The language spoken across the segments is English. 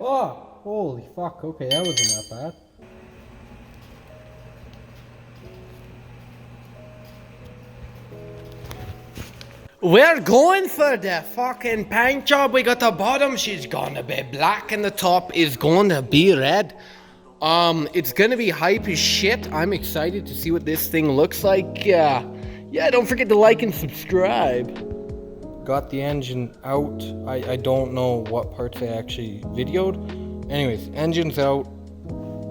Oh, holy fuck. Okay, that wasn't that bad. We're going for the fucking paint job. We got the bottom, she's gonna be black, and the top is gonna be red. It's gonna be hype as shit. I'm excited to see what this thing looks like. Yeah, don't forget to like and subscribe. Got the engine out. I don't know what parts I actually videoed. Anyways, engine's out.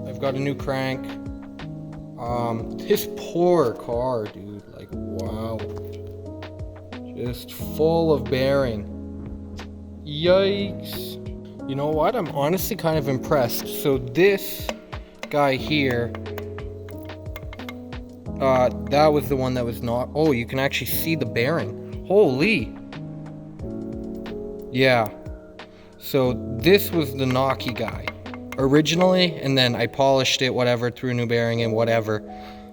I've got a new crank. This poor car, dude. Like, wow. Just full of bearing. Yikes. You know what? I'm honestly kind of impressed. So this guy here, that was the one that was not. Oh, you can actually see the bearing. Holy. Yeah. So this was the knocky guy originally, and then I polished it, whatever, threw a new bearing in, whatever.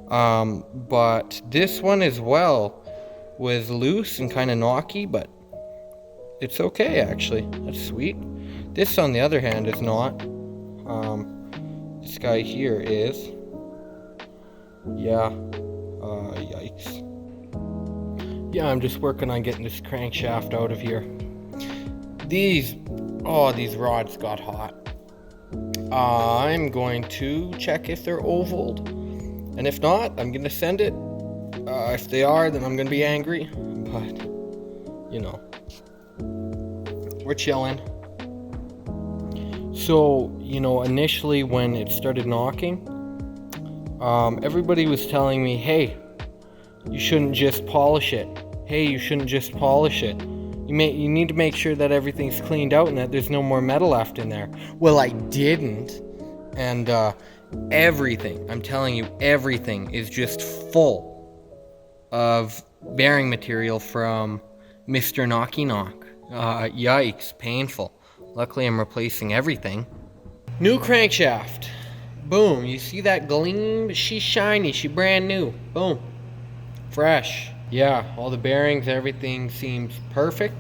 But this one as well was loose and kind of knocky, but it's okay actually. That's sweet. This, on the other hand, is not. This guy here is. Yeah. Yikes. Yeah, I'm just working on getting this crankshaft out of here. These rods got hot. I'm going to check if they're ovaled, and if not, I'm gonna send it. If they are, then I'm gonna be angry, but you know, we're chilling. So, you know, initially when it started knocking, everybody was telling me, hey, you shouldn't just polish it. Hey, you shouldn't just polish it. You need to make sure that everything's cleaned out and that there's no more metal left in there. Well, I didn't, and everything, I'm telling you, everything is just full of bearing material from Mr. Knocky Knock. Yikes, painful. Luckily, I'm replacing everything. New crankshaft. Boom, you see that gleam? She's shiny, she's brand new. Boom, fresh. Yeah, all the bearings, everything seems perfect.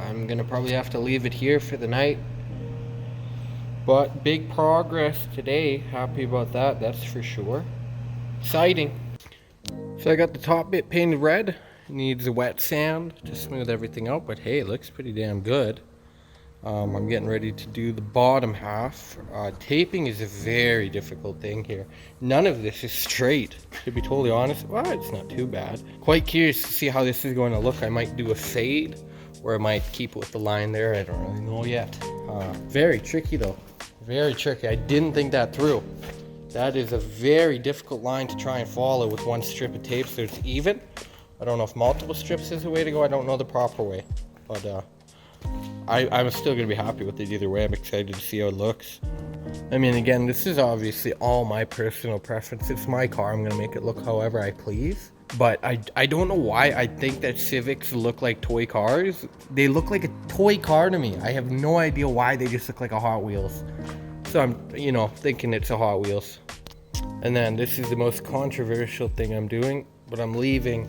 I'm gonna probably have to leave it here for the night. But big progress today. Happy about that, that's for sure. Exciting. So I got the top bit painted red. Needs a wet sand to smooth everything out, but hey, it looks pretty damn good. I'm getting ready to do the bottom half. Taping is a very difficult thing here. None of this is straight, to be totally honest. Well, it's not too bad. Quite curious to see how this is going to look. I might do a fade, or I might keep it with the line there. I don't really know yet. Very tricky though, very tricky. I didn't think that through. That is a very difficult line to try and follow with one strip of tape so it's even. I don't know if multiple strips is the way to go. I don't know the proper way, but I'm still gonna be happy with it either way. I'm excited to see how it looks. I mean, again, this is obviously all my personal preference. It's my car. I'm gonna make it look however I please. But I don't know why I think that Civics look like toy cars. They look like a toy car to me. I have no idea why they just look like a Hot Wheels. So I'm, you know, thinking it's a Hot Wheels. And then this is the most controversial thing I'm doing, but I'm leaving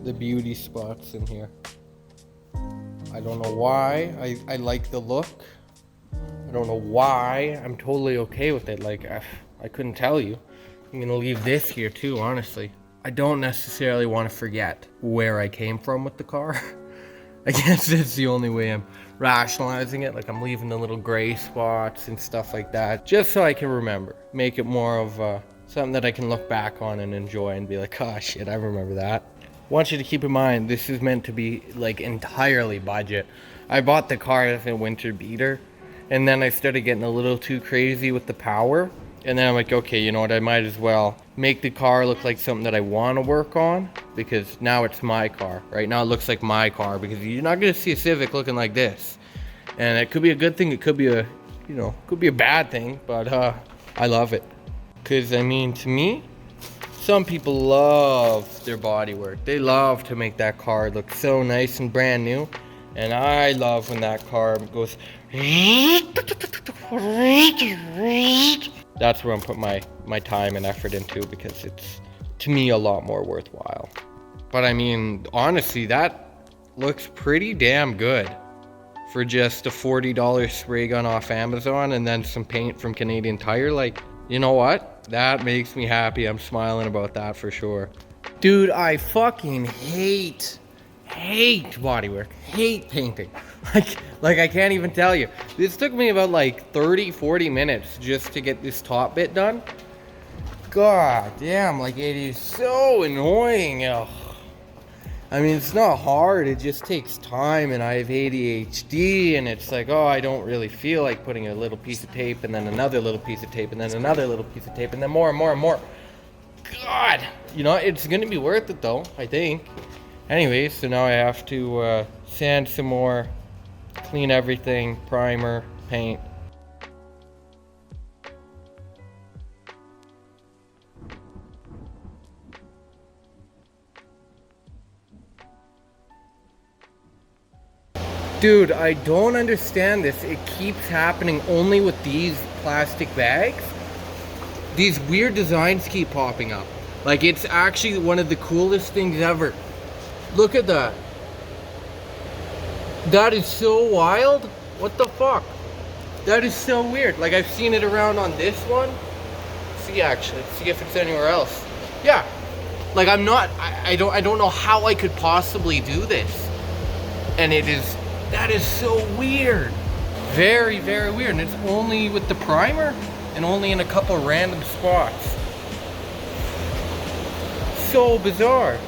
the beauty spots in here. I don't know why. I like the look. I don't know why. I'm totally okay with it. Like, I couldn't tell you. I'm gonna leave this here too, honestly. I don't necessarily want to forget where I came from with the car. I guess that's the only way I'm rationalizing it. Like, I'm leaving the little gray spots and stuff like that, just so I can remember. Make it more of something that I can look back on and enjoy and be like, oh shit, I remember that. I want you to keep in mind, this is meant to be like entirely budget. I bought the car as a winter beater, and then I started getting a little too crazy with the power. And then I'm like, okay, you know what, I might as well make the car look like something that I want to work on, because now it's my car. Right now it looks like my car, because you're not going to see a Civic looking like this. And it could be a good thing, it could be a, you know, could be a bad thing, but I love it. Because, I mean, to me, some people love their bodywork. They love to make that car look so nice and brand new. And I love when that car goes. That's where I'm putting my time and effort into, because it's, to me, a lot more worthwhile. But I mean, honestly, that looks pretty damn good for just a $40 spray gun off Amazon and then some paint from Canadian Tire. Like, you know what? That makes me happy. I'm smiling about that for sure. Dude, I fucking hate bodywork, hate painting. Like I can't even tell you. This took me about like 30-40 minutes just to get this top bit done. God damn, like it is so annoying. Ugh. I mean, it's not hard, it just takes time, and I have ADHD, and it's like, oh, I don't really feel like putting a little piece of tape, and then another little piece of tape, and then another little piece of tape, and then more and more and more. God, you know, it's gonna be worth it though, I think. Anyways, so now I have to sand some more, clean everything, primer, paint. Dude, I don't understand this. It keeps happening only with these plastic bags. These weird designs keep popping up. Like, it's actually one of the coolest things ever. Look at that. That is so wild. What the fuck? That is so weird. Like, I've seen it around on this one. See, actually, see if it's anywhere else. Yeah. Like, I'm not, I don't know how I could possibly do this. And that is so weird. Very, very weird. And it's only with the primer and only in a couple random spots. So bizarre.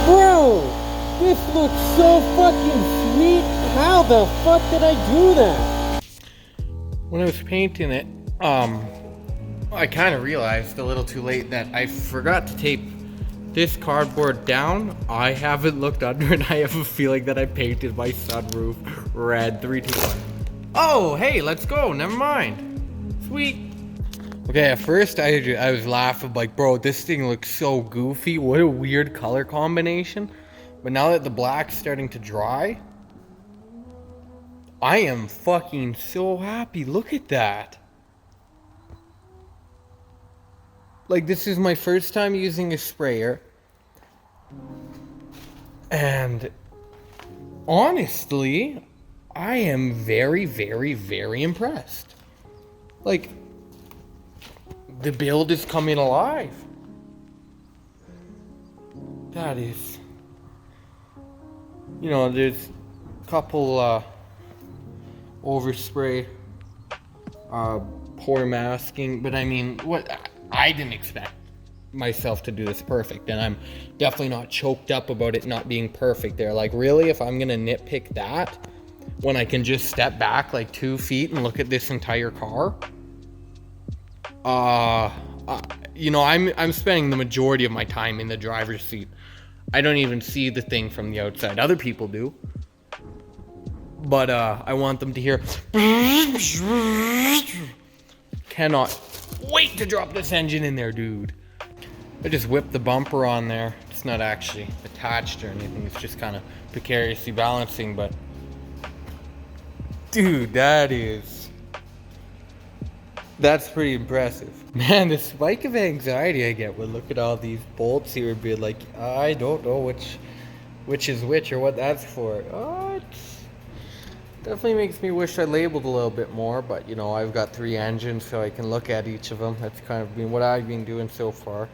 Bro, this looks so fucking sweet. How the fuck did I do that? When I was painting it, I kind of realized a little too late that I forgot to tape this cardboard down. I haven't looked under and I have a feeling that I painted my sunroof red. 3, 2, 1. Oh, hey, let's go. Never mind. Sweet. Okay, at first I was laughing like, bro, this thing looks so goofy. What a weird color combination. But now that the black's starting to dry, I am fucking so happy. Look at that. Like, this is my first time using a sprayer. And honestly, I am very, very, very impressed. Like, the build is coming alive. That is, you know, there's a couple overspray, pour masking, but I mean, what, I didn't expect myself to do this perfect, and I'm definitely not choked up about it not being perfect there. Like, really, if I'm gonna nitpick that when I can just step back like 2 feet and look at this entire car, you know, I'm spending the majority of my time in the driver's seat. I don't even see the thing from the outside. Other people do. But I want them to hear. Cannot wait to drop this engine in there, dude. I just whipped the bumper on there. It's not actually attached or anything. It's just kind of precariously balancing, but dude, that's pretty impressive. Man, the spike of anxiety I get when look at all these bolts here and be like, I don't know which is which or what that's for. Oh, definitely makes me wish I labeled a little bit more, but you know, I've got 3 engines, so I can look at each of them. That's kind of been what I've been doing so far.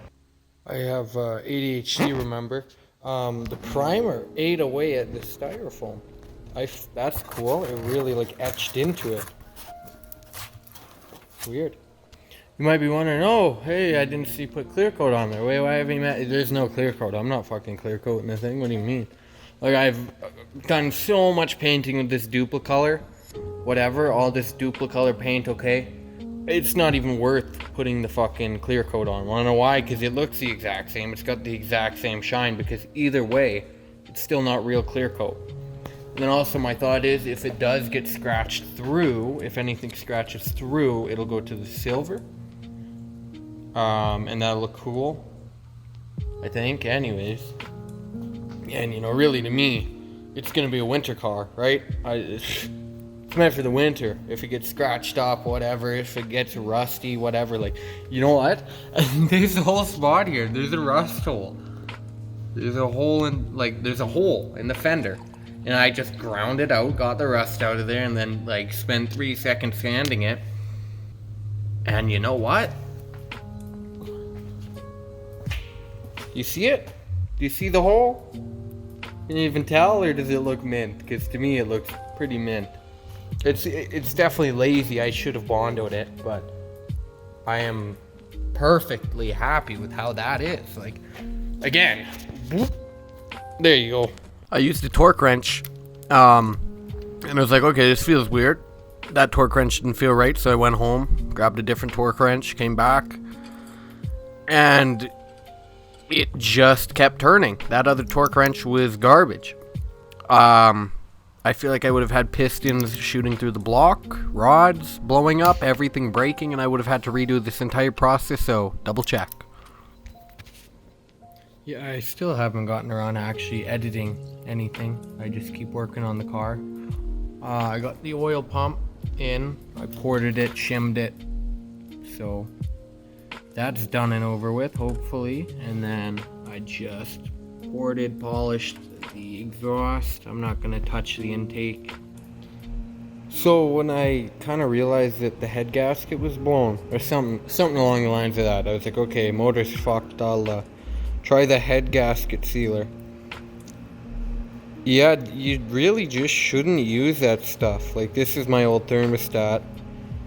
I have ADHD, remember? The primer ate away at the styrofoam. That's cool. It really like etched into it. Weird. You might be wondering, oh, hey, I didn't see you put clear coat on there. Wait, why haven't you met? There's no clear coat. I'm not fucking clear coating the thing. What do you mean? Like, I've done so much painting with this Duplicolor, whatever, all this Duplicolor paint, okay? It's not even worth putting the fucking clear coat on. Wanna know why? Because it looks the exact same. It's got the exact same shine, because either way, it's still not real clear coat. And then also my thought is, if it does get scratched through, if anything scratches through, it'll go to the silver. And that'll look cool, I think, anyways. And, you know, really, to me, it's gonna be a winter car, right? It's meant for the winter. If it gets scratched up, whatever. If it gets rusty, whatever. Like, you know what? There's a whole spot here. There's a rust hole. There's a hole in, like, there's a hole in the fender. And I just ground it out, got the rust out of there, and then, like, spent 3 seconds sanding it. And you know what? You see it? Do you see the hole? Can you even tell, or does it look mint? Because to me, it looks pretty mint. It's definitely lazy. I should have bondoed it, but I am perfectly happy with how that is. Like, again, whoop, there you go. I used a torque wrench, and I was like, okay, this feels weird. That torque wrench didn't feel right, so I went home, grabbed a different torque wrench, came back, and it just kept turning. That other torque wrench was garbage. I feel like I would have had pistons shooting through the block, rods blowing up, everything breaking, and I would have had to redo this entire process, so double check. Yeah, I still haven't gotten around to actually editing anything. I just keep working on the car. I got the oil pump in, I ported it, shimmed it, so that's done and over with, hopefully. And then I just ported, polished the exhaust. I'm not gonna touch the intake. So when I kind of realized that the head gasket was blown, or something along the lines of that, I was like, okay, motor's fucked. I'll try the head gasket sealer. Yeah, you really just shouldn't use that stuff. Like, this is my old thermostat,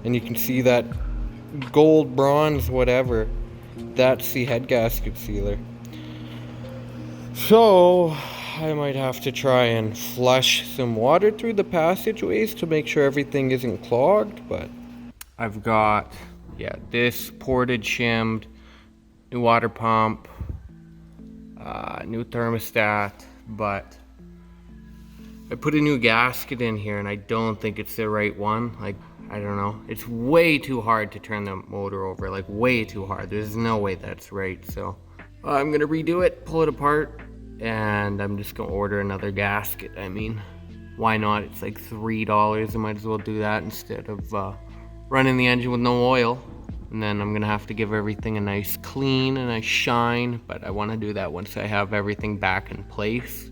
and you can see that gold, bronze, whatever. That's the head gasket sealer. So I might have to try and flush some water through the passageways to make sure everything isn't clogged, but I've got, yeah, this ported, shimmed, new water pump, new thermostat, but I put a new gasket in here and I don't think it's the right one. Like, I don't know. It's way too hard to turn the motor over, like way too hard. There's no way that's right, so I'm gonna redo it, pull it apart, and I'm just gonna order another gasket. I mean, why not? It's like $3. I might as well do that instead of running the engine with no oil. And then I'm gonna have to give everything a nice clean and a nice shine, but I wanna do that once I have everything back in place.